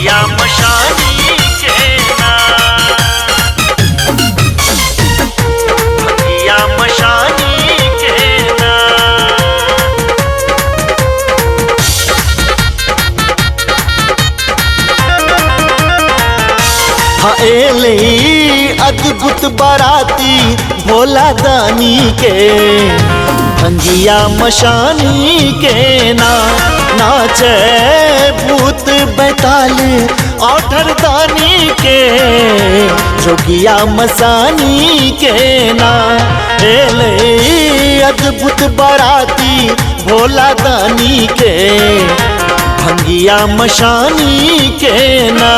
भंगिया मशानी के ना, भंगिया मशानी के ना। हाँ एले अद्भुत बाराती भोला दानी के, भंगिया मशानी के ना। नाचे भूत बैताल औठर दानी के, जोगिया मसानी के ना। एले अद्भुत बाराती भोला दानी के, भंगिया मशानी के ना।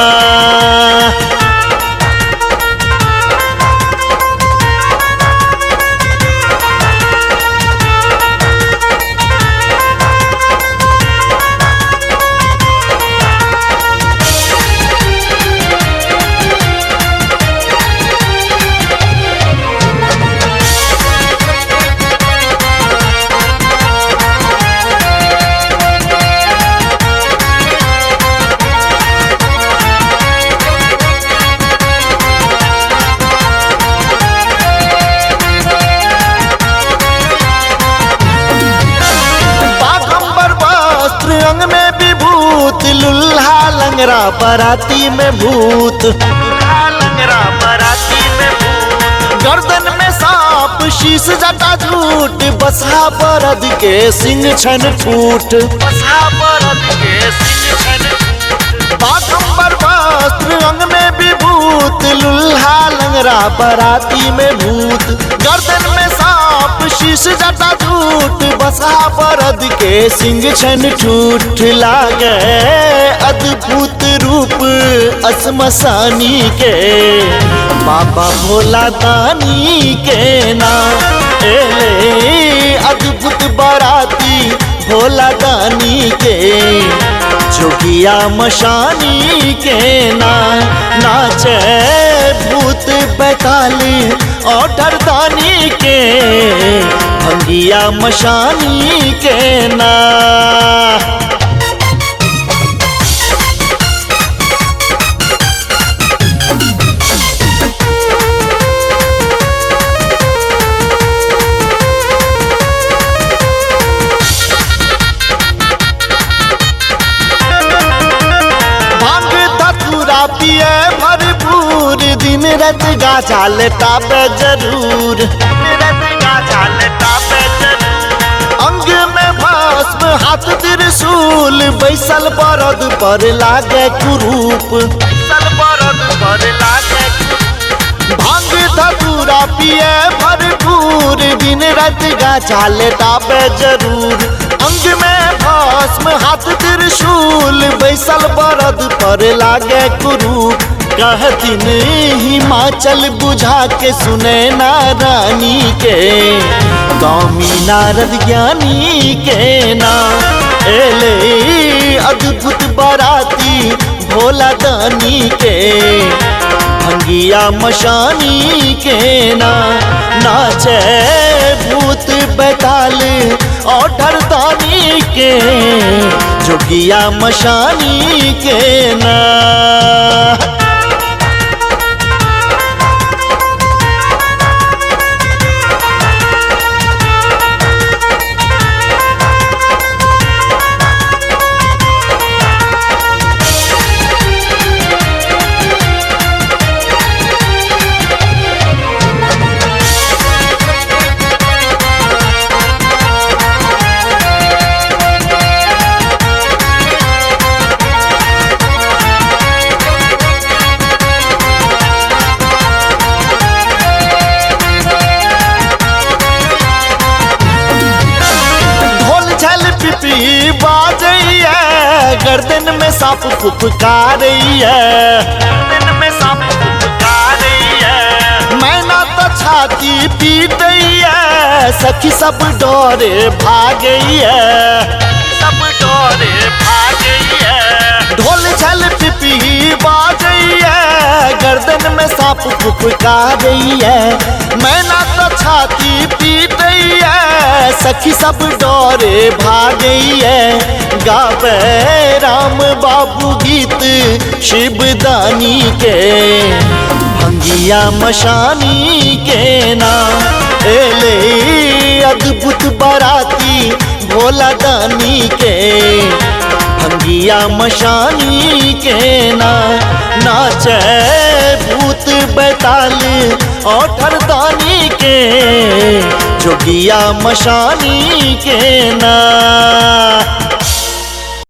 अंग में विभूत लुल्हा लंगरा बराती में भूत, लुल्हा लंगरा बराती में भूत। गर्दन में सांप शीश जटा झूठ, बसहा बरद के सिंह छन फूट, बसहा बरद के सिंह छन फूट। बागंबर वस्त्र अंग में विभूत लुल्हा लंगरा बराती में भूत। गर्दन में सांप शीश जटा झूठ, बसहा बरद के सिंह छन ठूठ। लागे अद्भुत रूप असमसानी के, बाबा भोला दानी के ना। एले अद्भुत बाराती भोला दानी के, जोगिया मशानी के ना। नाचे भूत बैताल औठर दानी के, भंगिया मशानी के ना। पिए भरपूर दिन रात गाजा लेटापे जरूर, रात गाजा लेटापे जरूर। अंग में भस्म हाथ त्रिशूल, बैसल बरद पर लागे कुरूप, बैसल बरद पर लागे कुरूप। भांग धतूरा पिए भरपूर दिन रात गाजा लेटापे जरूर। अंग में भस्म हाथ त्रिशूल, बैसल बरद पर लागे कुरूप। कहतिन हिमाचल बुझा के सुने नारानी के, कौमी नारद ज्ञानी के ना। एले अद्भुत बाराती भोला दानी के, भंगिया मशानी के ना। नाचे भूत बैताल औठर दानी के, जोगिया मशानी के ना। गर्दन में सांप फुफकारिया, गर्दन में सांप फुफकारिया। मैना तो छाती पीटैया, सखी सब डोरे भागैया, सब डोरे भागैया। ढोल झल पिपी बाजैया, गर्दन में सांप फुफकारिया। मैना तो छाती पीटैया, सखी सब डोरे भागैया। गावे राम राम बाबू गीत शिवदानी के, भंगिया मशानी के नाम। एले अद्भुत बाराती भोला दानी के, भंगिया मशानी के नाचे भूत बैताल औठर दानी के, जोगिया मशानी के ना।